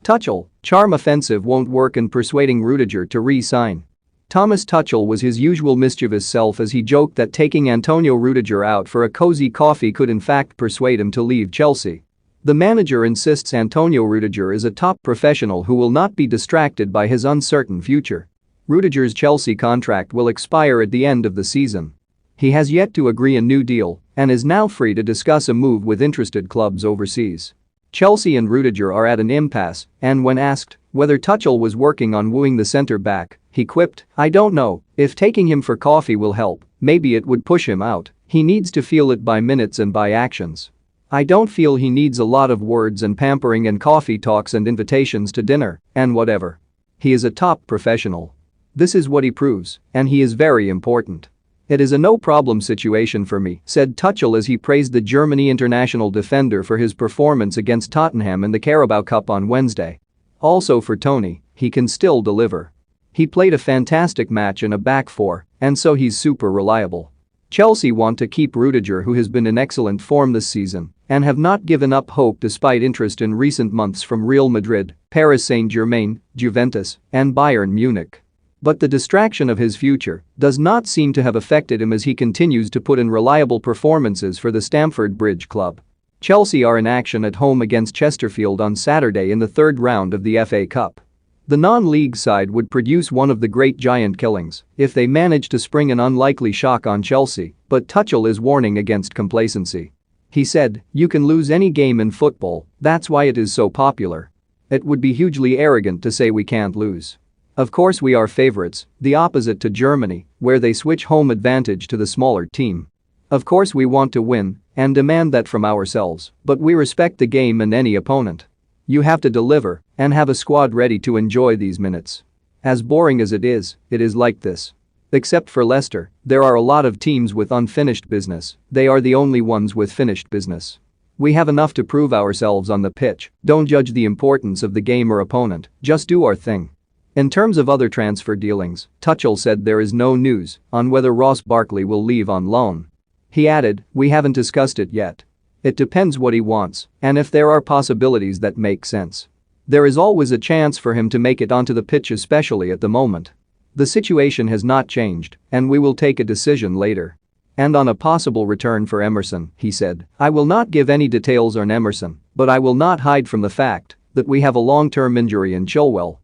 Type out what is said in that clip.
Tuchel, charm offensive won't work in persuading Rudiger to re-sign. Thomas Tuchel was his usual mischievous self as he joked that taking Antonio Rudiger out for a cozy coffee could in fact persuade him to leave Chelsea. The manager insists Antonio Rudiger is a top professional who will not be distracted by his uncertain future. Rudiger's Chelsea contract will expire at the end of the season. He has yet to agree a new deal and is now free to discuss a move with interested clubs overseas. Chelsea and Rudiger are at an impasse, and when asked whether Tuchel was working on wooing the centre-back, he quipped, "I don't know, if taking him for coffee will help, maybe it would push him out, he needs to feel it by minutes and by actions. I don't feel he needs a lot of words and pampering and coffee talks and invitations to dinner and whatever. He is a top professional. This is what he proves, and he is very important. It is a no-problem situation for me," said Tuchel as he praised the Germany international defender for his performance against Tottenham in the Carabao Cup on Wednesday. Also for Tony, he can still deliver. He played a fantastic match in a back four, and so he's super reliable. Chelsea want to keep Rudiger, who has been in excellent form this season, and have not given up hope despite interest in recent months from Real Madrid, Paris Saint-Germain, Juventus, and Bayern Munich. But the distraction of his future does not seem to have affected him as he continues to put in reliable performances for the Stamford Bridge club. Chelsea are in action at home against Chesterfield on Saturday in the third round of the FA Cup. The non-league side would produce one of the great giant killings if they manage to spring an unlikely shock on Chelsea, but Tuchel is warning against complacency. He said, "You can lose any game in football, that's why it is so popular. It would be hugely arrogant to say we can't lose. Of course we are favorites, the opposite to Germany, where they switch home advantage to the smaller team. Of course we want to win and demand that from ourselves, but we respect the game and any opponent. You have to deliver and have a squad ready to enjoy these minutes. As boring as it is like this. Except for Leicester, there are a lot of teams with unfinished business, they are the only ones with finished business. We have enough to prove ourselves on the pitch, don't judge the importance of the game or opponent, just do our thing." In terms of other transfer dealings, Tuchel said there is no news on whether Ross Barkley will leave on loan. He added, "We haven't discussed it yet. It depends what he wants and if there are possibilities that make sense. There is always a chance for him to make it onto the pitch, especially at the moment. The situation has not changed and we will take a decision later." And on a possible return for Emerson, he said, "I will not give any details on Emerson, but I will not hide from the fact that we have a long-term injury in Chilwell